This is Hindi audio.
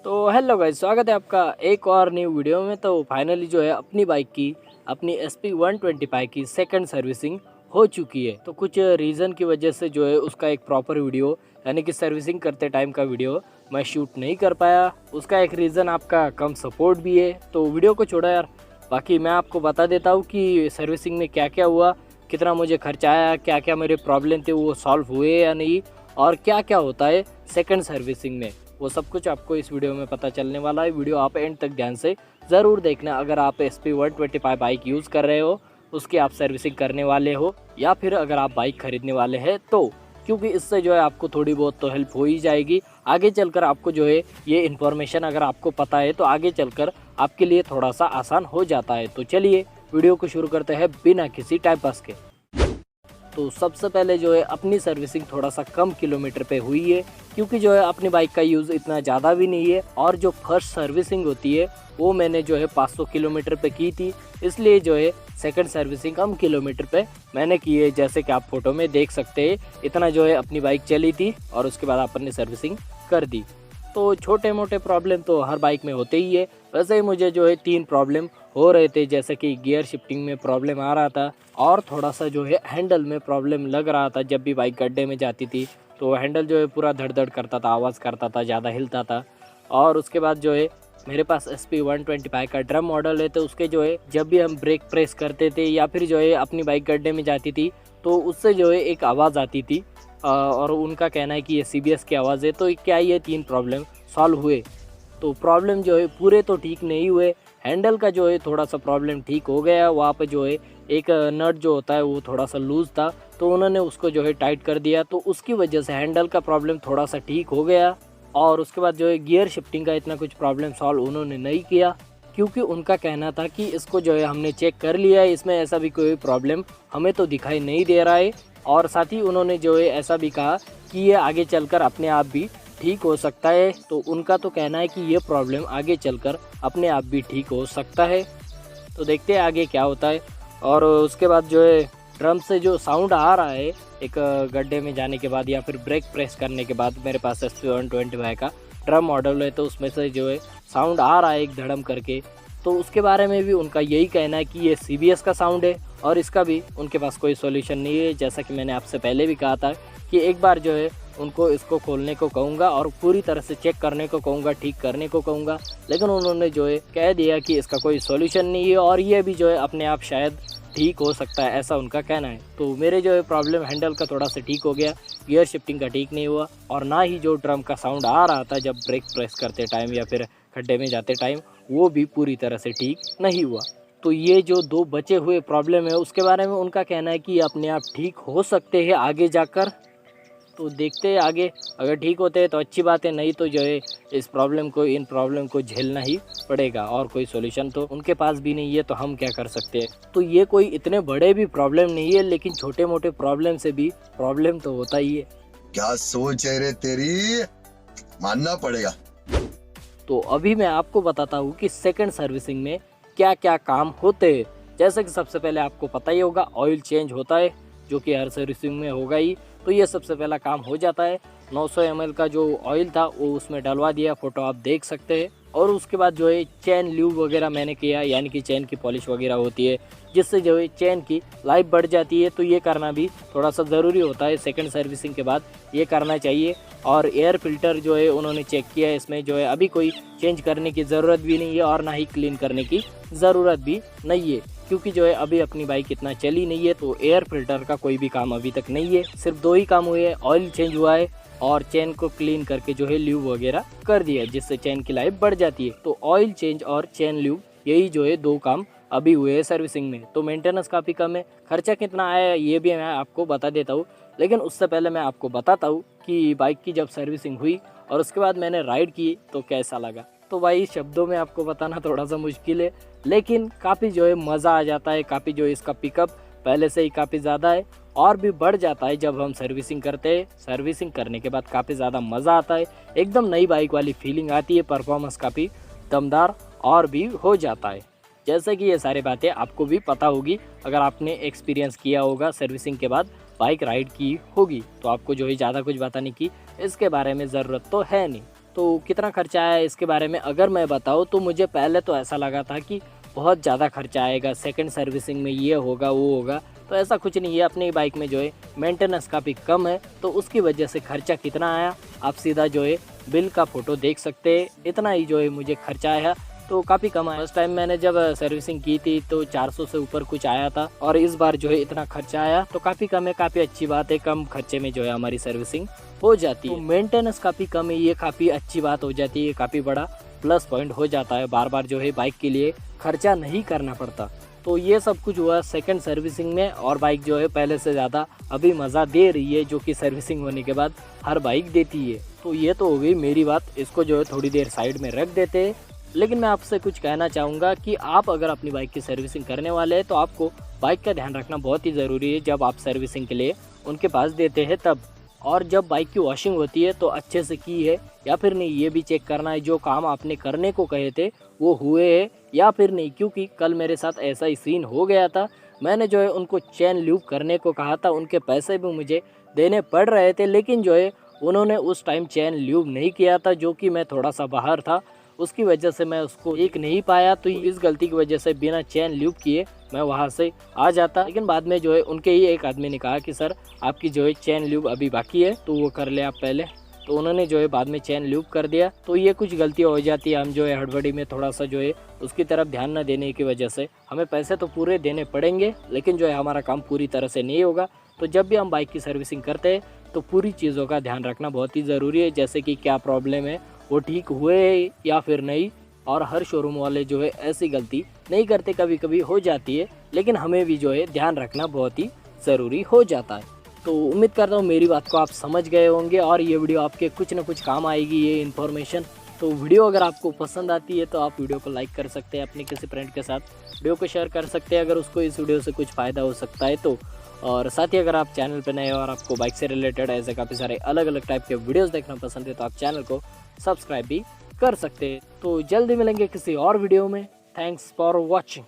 तो हेलो गाइस, स्वागत है आपका एक और न्यू वीडियो में। तो फाइनली जो है अपनी बाइक की अपनी SP125 की सेकंड सर्विसिंग हो चुकी है। तो कुछ रीज़न की वजह से जो है उसका एक प्रॉपर वीडियो यानी कि सर्विसिंग करते टाइम का वीडियो मैं शूट नहीं कर पाया। उसका एक रीज़न आपका कम सपोर्ट भी है। तो वीडियो को छोड़ा यार, बाकी मैं आपको बता देता हूँ कि सर्विसिंग में क्या क्या हुआ, कितना मुझे खर्चा आया, क्या क्या मेरे प्रॉब्लम थे वो सॉल्व हुए या नहीं, और क्या क्या होता है सेकंड सर्विसिंग में, वो सब कुछ आपको इस वीडियो में पता चलने वाला है। वीडियो आप एंड तक ध्यान से ज़रूर देखना। अगर आप SP125 बाइक यूज़ कर रहे हो, उसकी आप सर्विसिंग करने वाले हो, या फिर अगर आप बाइक खरीदने वाले हैं तो, क्योंकि इससे जो है आपको थोड़ी बहुत तो हेल्प हो ही जाएगी। आगे चलकर आपको जो है ये इन्फॉर्मेशन अगर आपको पता है तो आगे चलकर आपके लिए थोड़ा सा आसान हो जाता है। तो चलिए वीडियो को शुरू करते हैं बिना किसी टाइम पास के। तो सबसे पहले जो है अपनी सर्विसिंग थोड़ा सा कम किलोमीटर पे हुई है, क्योंकि जो है अपनी बाइक का यूज़ इतना ज़्यादा भी नहीं है, और जो फर्स्ट सर्विसिंग होती है वो मैंने जो है 500 किलोमीटर पे की थी, इसलिए जो है सेकंड सर्विसिंग कम किलोमीटर पे मैंने की है। जैसे कि आप फोटो में देख सकते हैं, इतना जो है अपनी बाइक चली थी और उसके बाद अपन ने सर्विसिंग कर दी। तो छोटे मोटे प्रॉब्लम तो हर बाइक में होते ही है। वैसे ही मुझे जो है 3 प्रॉब्लम हो रहे थे, जैसे कि गियर शिफ्टिंग में प्रॉब्लम आ रहा था, और थोड़ा सा जो है हैंडल में प्रॉब्लम लग रहा था। जब भी बाइक गड्ढे में जाती थी तो हैंडल जो है पूरा धड़ धड़ करता था, आवाज़ करता था, ज़्यादा हिलता था। और उसके बाद जो है मेरे पास SP125 का ड्रम मॉडल है, तो उसके जो है जब भी हम ब्रेक प्रेस करते थे या फिर जो है अपनी बाइक गड्ढे में जाती थी तो उससे जो है एक आवाज़ आती थी, और उनका कहना है कि ये CBS की आवाज़ है। तो क्या ये 3 प्रॉब्लम सॉल्व हुए? तो प्रॉब्लम जो है पूरे तो ठीक नहीं हुए। हैंडल का जो है थोड़ा सा प्रॉब्लम ठीक हो गया। वहाँ पे जो है एक नट जो होता है वो थोड़ा सा लूज़ था, तो उन्होंने उसको जो है टाइट कर दिया, तो उसकी वजह से हैंडल का प्रॉब्लम थोड़ा सा ठीक हो गया। और उसके बाद जो है गियर शिफ्टिंग का इतना कुछ प्रॉब्लम सॉल्व उन्होंने नहीं किया, क्योंकि उनका कहना था कि इसको जो है हमने चेक कर लिया है, इसमें ऐसा भी कोई प्रॉब्लम हमें तो दिखाई नहीं दे रहा है। और साथ ही उन्होंने जो है ऐसा भी कहा कि ये आगे चलकर अपने आप भी ठीक हो सकता है। तो उनका तो कहना है कि ये प्रॉब्लम आगे चलकर अपने आप भी ठीक हो सकता है। तो देखते हैं आगे क्या होता है। और उसके बाद जो है ड्रम से जो साउंड आ रहा है एक गड्ढे में जाने के बाद या फिर ब्रेक प्रेस करने के बाद, मेरे पास SP125 का ड्रम मॉडल है, तो उसमें से जो है साउंड आ रहा है एक धड़म करके। तो उसके बारे में भी उनका यही कहना है कि ये CBS का साउंड है, और इसका भी उनके पास कोई सॉल्यूशन नहीं है। जैसा कि मैंने आपसे पहले भी कहा था कि एक बार जो है उनको इसको खोलने को कहूँगा और पूरी तरह से चेक करने को कहूँगा, ठीक करने को कहूँगा, लेकिन उन्होंने जो है कह दिया कि इसका कोई सॉल्यूशन नहीं है और ये भी जो है अपने आप शायद ठीक हो सकता है, ऐसा उनका कहना है। तो मेरे जो है प्रॉब्लम हैंडल का थोड़ा सा ठीक हो गया, गियर शिफ्टिंग का ठीक नहीं हुआ, और ना ही जो ड्रम का साउंड आ रहा था जब ब्रेक प्रेस करते टाइम या फिर खड्डे में जाते टाइम, वो भी पूरी तरह से ठीक नहीं हुआ। तो ये जो 2 बचे हुए प्रॉब्लम है उसके बारे में उनका कहना है कि ये अपने आप ठीक हो सकते हैं आगे जाकर। तो देखते हैं आगे, अगर ठीक होते हैं तो अच्छी बात है, नहीं तो जो है इन प्रॉब्लम को झेलना ही पड़ेगा, और कोई सॉल्यूशन तो उनके पास भी नहीं है, तो हम क्या कर सकते हैं। तो ये कोई इतने बड़े भी प्रॉब्लम नहीं है, लेकिन छोटे मोटे प्रॉब्लम से भी प्रॉब्लम तो होता ही है। क्या सोच है रे तेरी, मानना पड़ेगा। तो अभी मैं आपको बताता हूँ कि सेकंड सर्विसिंग में क्या क्या काम होते हैं। जैसे कि सबसे पहले आपको पता ही होगा ऑयल चेंज होता है, जो कि हर सर्विसिंग में होगा ही। तो ये सबसे पहला काम हो जाता है। 900 ml का जो ऑयल था वो उसमें डलवा दिया, फोटो आप देख सकते हैं। और उसके बाद जो है चेन ल्यूब वगैरह मैंने किया, यानी कि चेन की पॉलिश वगैरह होती है, जिससे जो है चेन की लाइफ बढ़ जाती है। तो ये करना भी थोड़ा सा ज़रूरी होता है, सेकंड सर्विसिंग के बाद ये करना चाहिए। और एयर फिल्टर जो है उन्होंने चेक किया है, इसमें जो है अभी कोई चेंज करने की ज़रूरत भी नहीं है और ना ही क्लीन करने की ज़रूरत भी नहीं है, क्योंकि जो है अभी अपनी बाइक इतना चली नहीं है। तो एयर फिल्टर का कोई भी काम अभी तक नहीं है, सिर्फ 2 ही काम हुए हैं, ऑयल चेंज हुआ है और चेन को क्लीन करके जो है ल्यूब वगैरह कर दिया, जिससे चेन की लाइफ बढ़ जाती है। तो ऑयल चेंज और चेन ल्यूब, यही जो है 2 काम अभी हुए हैं सर्विसिंग में। तो मेंटेनेंस काफ़ी कम है। खर्चा कितना आया ये भी मैं आपको बता देता हूँ, लेकिन उससे पहले मैं आपको बताता हूँ कि बाइक की जब सर्विसिंग हुई और उसके बाद मैंने राइड की तो कैसा लगा। तो भाई शब्दों में आपको बताना थोड़ा सा मुश्किल है, लेकिन काफ़ी जो है मज़ा आ जाता है। काफ़ी जो है इसका पिकअप पहले से ही काफ़ी ज़्यादा है, और भी बढ़ जाता है जब हम सर्विसिंग करते हैं। सर्विसिंग करने के बाद काफ़ी ज़्यादा मज़ा आता है, एकदम नई बाइक वाली फीलिंग आती है, परफॉर्मेंस काफ़ी दमदार और भी हो जाता है। जैसे कि ये सारी बातें आपको भी पता होगी, अगर आपने एक्सपीरियंस किया होगा सर्विसिंग के बाद बाइक राइड की होगी, तो आपको जो है ज़्यादा कुछ बताने की इसके बारे में ज़रूरत तो है नहीं। तो कितना खर्चा आया इसके बारे में अगर मैं बताऊँ तो मुझे पहले तो ऐसा लगा था कि बहुत ज़्यादा खर्चा आएगा, सेकंड सर्विसिंग में ये होगा वो होगा, तो ऐसा कुछ नहीं है। अपनी बाइक में जो है मेंटेनेंस काफ़ी कम है, तो उसकी वजह से खर्चा कितना आया आप सीधा जो है बिल का फ़ोटो देख सकते हैं। इतना ही जो है मुझे खर्चा आया, तो काफ़ी कम आया। फर्स्ट टाइम मैंने जब सर्विसिंग की थी तो 400 से ऊपर कुछ आया था, और इस बार जो है इतना खर्चा आया तो काफ़ी कम है, काफ़ी अच्छी बात है। कम खर्चे में जो है हमारी सर्विसिंग हो जाती है, तो मेंटेनेंस काफ़ी कम है, ये काफ़ी अच्छी बात हो जाती है, काफ़ी बड़ा प्लस पॉइंट हो जाता है। बार बार जो है बाइक के लिए खर्चा नहीं करना पड़ता। तो ये सब कुछ हुआ सेकंड सर्विसिंग में, और बाइक जो है पहले से ज़्यादा अभी मज़ा दे रही है, जो कि सर्विसिंग होने के बाद हर बाइक देती है। तो ये तो हो गई मेरी बात, इसको जो है थोड़ी देर साइड में रख देते हैं। लेकिन मैं आपसे कुछ कहना चाहूँगा कि आप अगर अपनी बाइक की सर्विसिंग करने वाले हैं तो आपको बाइक का ध्यान रखना बहुत ही ज़रूरी है जब आप सर्विसिंग के लिए उनके पास देते हैं तब। और जब बाइक की वॉशिंग होती है तो अच्छे से की है या फिर नहीं, ये भी चेक करना है जो काम आपने करने को कहे थे वो हुए हैं या फिर नहीं। क्योंकि कल मेरे साथ ऐसा ही सीन हो गया था, मैंने जो है उनको चेन ल्यूब करने को कहा था, उनके पैसे भी मुझे देने पड़ रहे थे, लेकिन जो है उन्होंने उस टाइम चेन ल्यूब नहीं किया था, जो कि मैं थोड़ा सा बाहर था, उसकी वजह से मैं उसको देख नहीं पाया। तो इस गलती की वजह से बिना चेन ल्यूब किए मैं वहाँ से आ जाता। लेकिन बाद में जो है उनके ही एक आदमी ने कहा कि सर आपकी जो है चेन ल्यूब अभी बाकी है तो वो कर ले आप पहले, तो उन्होंने जो है बाद में चेन ल्यूब कर दिया। तो ये कुछ गलतियाँ हो जाती है, हम जो है हड़बड़ी में थोड़ा सा जो है उसकी तरफ ध्यान न देने की वजह से हमें पैसे तो पूरे देने पड़ेंगे, लेकिन जो है हमारा काम पूरी तरह से नहीं होगा। तो जब भी हम बाइक की सर्विसिंग करते हैं तो पूरी चीज़ों का ध्यान रखना बहुत ही ज़रूरी है, जैसे कि क्या प्रॉब्लम है, वो ठीक हुए या फिर नहीं। और हर शोरूम वाले जो है ऐसी गलती नहीं करते, कभी कभी हो जाती है, लेकिन हमें भी जो है ध्यान रखना बहुत ही ज़रूरी हो जाता है। तो उम्मीद करता हूँ मेरी बात को आप समझ गए होंगे और ये वीडियो आपके कुछ ना कुछ काम आएगी, ये इन्फॉर्मेशन। तो वीडियो अगर आपको पसंद आती है तो आप वीडियो को लाइक कर सकते हैं, अपने किसी फ्रेंड के साथ वीडियो को शेयर कर सकते हैं अगर उसको इस वीडियो से कुछ फ़ायदा हो सकता है तो। और साथ ही अगर आप चैनल पर नए हो और आपको बाइक से रिलेटेड ऐसे काफ़ी सारे अलग अलग टाइप के वीडियोस देखना पसंद है तो आप चैनल को सब्सक्राइब भी कर सकते हैं। तो जल्दी मिलेंगे किसी और वीडियो में। Thanks for watching.